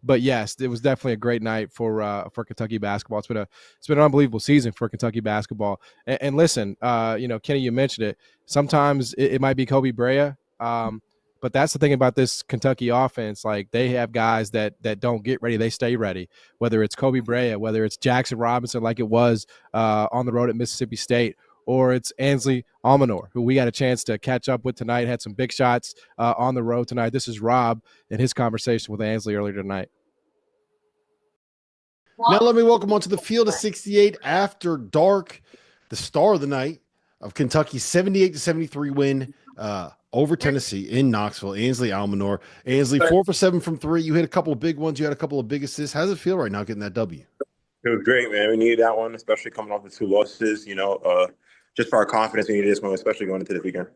But yes, it was definitely a great night for Kentucky basketball. It's been an unbelievable season for Kentucky basketball. And listen, Kenny, you mentioned it. Sometimes it might be Kobe Brea. But that's the thing about this Kentucky offense. Like, they have guys that don't get ready. They stay ready, whether it's Kobe Brea, whether it's Jackson Robinson, like it was on the road at Mississippi State, or it's Ansley Almonor, who we got a chance to catch up with tonight, had some big shots on the road tonight. This is Rob and his conversation with Ansley earlier tonight. Now let me welcome onto the Field of 68 After Dark, the star of the night of Kentucky's 78-73 win over Tennessee in Knoxville, Ansley Almonor. Ansley, 4 for 7 from 3. You hit a couple of big ones. You had a couple of big assists. How does it feel right now getting that W? It was great, man. We needed that one, especially coming off the 2 losses. Just for our confidence, we needed this one, especially going into the weekend.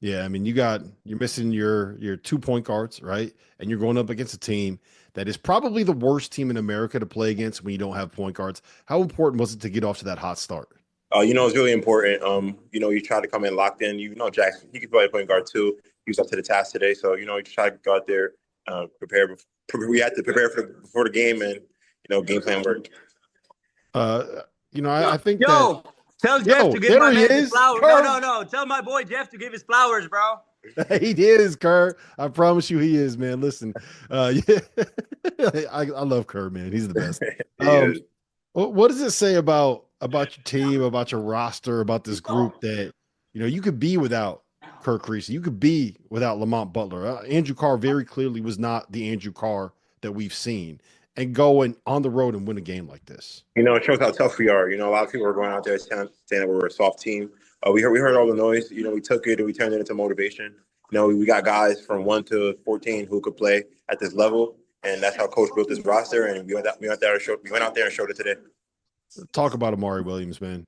Yeah, I mean, you're missing your 2 point guards, right? And you're going up against a team that is probably the worst team in America to play against when you don't have point guards. How important was it to get off to that hot start? It's really important. You try to come in locked in. Jackson, he could play point guard too. He was up to the task today. So, you try to go out there, prepare. We had to prepare before the game, and, game plan worked. I think tell Jeff to give my man his flowers. Kerr. No. Tell my boy Jeff to give his flowers, bro. He is, Kerr. I promise you he is, man. Listen, I love Kerr, man. He's the best. What does it say about your team, about your roster, about this group that, you could be without Kerr Creasy, you could be without Lamont Butler. Andrew Carr very clearly was not the Andrew Carr that we've seen, and going on the road and win a game like this. It shows how tough we are. A lot of people are going out there saying that we're a soft team. We heard all the noise. We took it and we turned it into motivation. We got guys from 1 to 14 who could play at this level, and that's how Coach built this roster. And we went out there and showed it today. Talk about Amari Williams, man.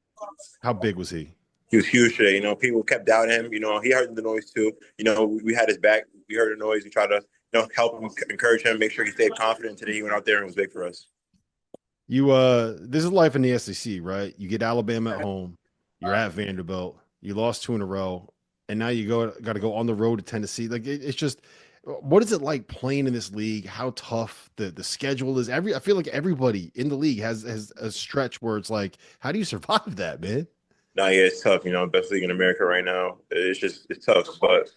How big was he? He was huge today. People kept doubting him. He heard the noise too. We had his back. We heard the noise. We tried to help him, encourage him, make sure he stayed confident. Today he went out there and was big for us. This is life in the SEC, right? You get Alabama at home. You're at Vanderbilt. You lost 2 in a row, and now you got to go on the road to Tennessee. Like, it's just, what is it like playing in this league? How tough the schedule is. I feel like everybody in the league has a stretch where it's like, how do you survive that, man? No, yeah, it's tough. Best league in America right now. It's tough, but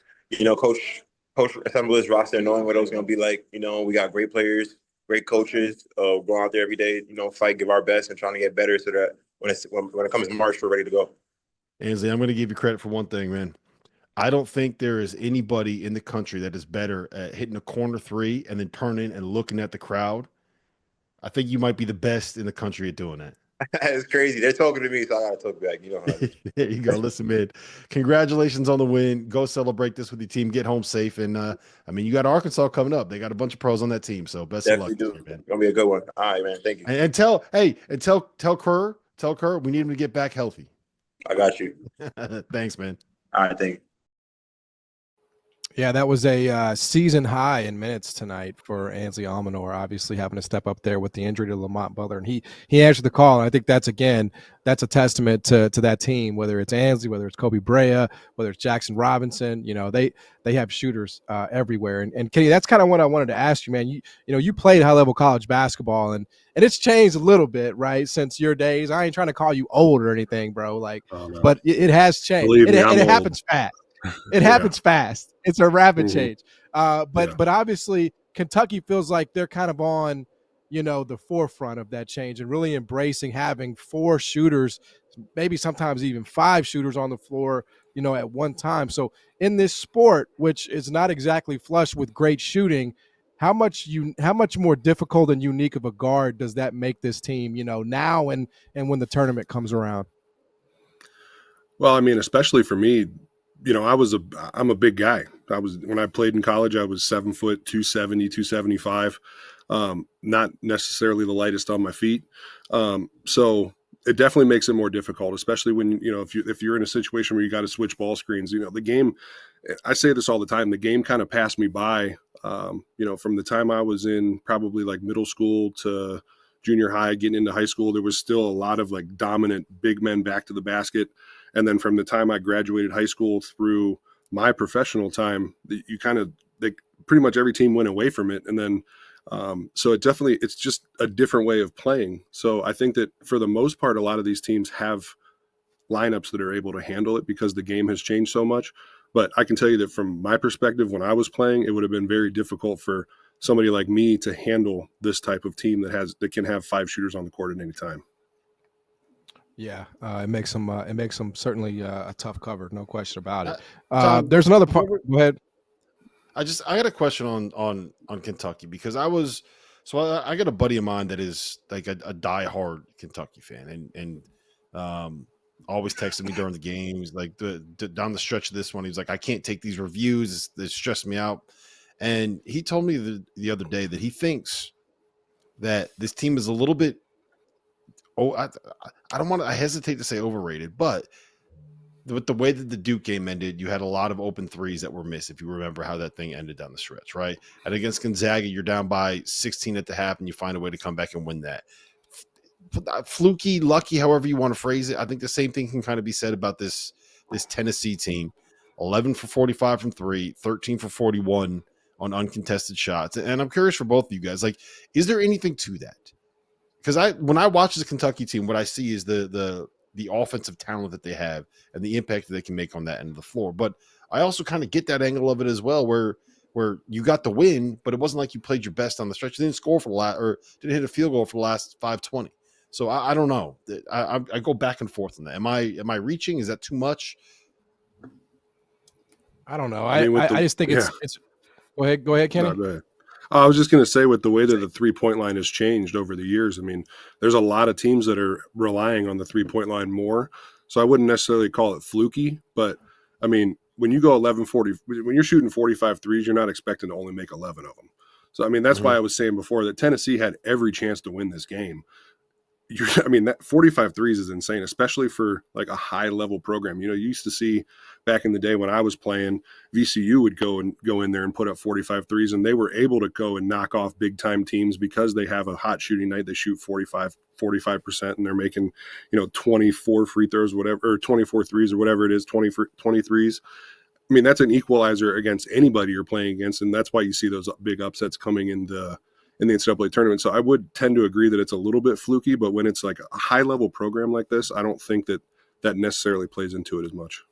Coach assembled his roster knowing what it was going to be like. We got great players, great coaches. Going out there every day, fight, give our best, and trying to get better so that when it comes to March, we're ready to go. Ansley, I'm going to give you credit for one thing, man. I don't think there is anybody in the country that is better at hitting a corner 3 and then turning and looking at the crowd. I think you might be the best in the country at doing that. It's crazy. They're talking to me, so I got to talk back. There you go. Listen, man, congratulations on the win. Go celebrate this with your team. Get home safe. And, you got Arkansas coming up. They got a bunch of pros on that team, so best of luck. Definitely do. It's going to be a good one. All right, man. Thank you. And tell Kerr we need him to get back healthy. I got you. Thanks, man. All right, thank you. Yeah, that was a season high in minutes tonight for Ansley Almonor, obviously having to step up there with the injury to Lamont Butler. And he answered the call. And I think that's a testament to that team, whether it's Ansley, whether it's Kobe Brea, whether it's Jackson Robinson. They have shooters everywhere. And Kenny, that's kind of what I wanted to ask you, man. You played high-level college basketball, and it's changed a little bit, right, since your days. I ain't trying to call you old or anything, bro. No. But it has changed. It happens fast. It happens fast. It's a rapid change. But obviously Kentucky feels like they're kind of on, the forefront of that change and really embracing having 4 shooters, maybe sometimes even 5 shooters on the floor, at one time. So in this sport, which is not exactly flush with great shooting, how much more difficult and unique of a guard does that make this team, now and when the tournament comes around? Well, especially for me, I'm a big guy. When I played in college, I was 7 foot, 270, 275. Not necessarily the lightest on my feet. So it definitely makes it more difficult, especially when, if you're in a situation where you got to switch ball screens. The game, I say this all the time, the game kind of passed me by, from the time I was in probably like middle school to junior high, getting into high school, there was still a lot of like dominant big men back to the basket. And then from the time I graduated high school through my professional time, pretty much every team went away from it. And then So it's just a different way of playing. So I think that for the most part, a lot of these teams have lineups that are able to handle it because the game has changed so much. But I can tell you that from my perspective, when I was playing, it would have been very difficult for somebody like me to handle this type of team that can have 5 shooters on the court at any time. Yeah, it makes them certainly a tough cover, no question about it. Tom, there's another part. Go ahead. I got a question on Kentucky because I got a buddy of mine that is like a diehard Kentucky fan and always texted me during the games, like down the stretch of this one. He was like, I can't take these reviews. It's stressed me out. And he told me the other day that he thinks that this team is a little bit, I hesitate to say overrated, but with the way that the Duke game ended, you had a lot of open threes that were missed. If you remember how that thing ended down the stretch, right? And against Gonzaga, you're down by 16 at the half and you find a way to come back and win that. Fluky, lucky, however you want to phrase it. I think the same thing can kind of be said about this Tennessee team. 11 for 45 from 3, 13 for 41 on uncontested shots. And I'm curious for both of you guys, like, is there anything to that? Because when I watch the Kentucky team, what I see is the offensive talent that they have and the impact that they can make on that end of the floor. But I also kind of get that angle of it as well, where you got the win, but it wasn't like you played your best on the stretch. You didn't score for the last, or didn't hit a field goal for the last 5:20. So I don't know. I go back and forth on that. Am I reaching? Is that too much? I don't know. I just think it's. Go ahead, Kenny. No, go ahead. I was just going to say, with the way that the 3-point line has changed over the years, I mean, there's a lot of teams that are relying on the 3-point line more. So I wouldn't necessarily call it fluky, but I mean, when you go 11-40, when you're shooting 45 threes, you're not expecting to only make 11 of them. So, I mean, that's why I was saying before that Tennessee had every chance to win this game. That 45 threes is insane, especially for like a high level program. You used to see back in the day when I was playing, VCU would go in there and put up 45 threes, and they were able to go and knock off big time teams because they have a hot shooting night. They shoot 45%, and they're making, 24 free throws, whatever, or 24 threes or whatever it is, 20 threes. I mean, that's an equalizer against anybody you're playing against, and that's why you see those big upsets coming in the NCAA tournament. So I would tend to agree that it's a little bit fluky, but when it's like a high level program like this, I don't think that necessarily plays into it as much.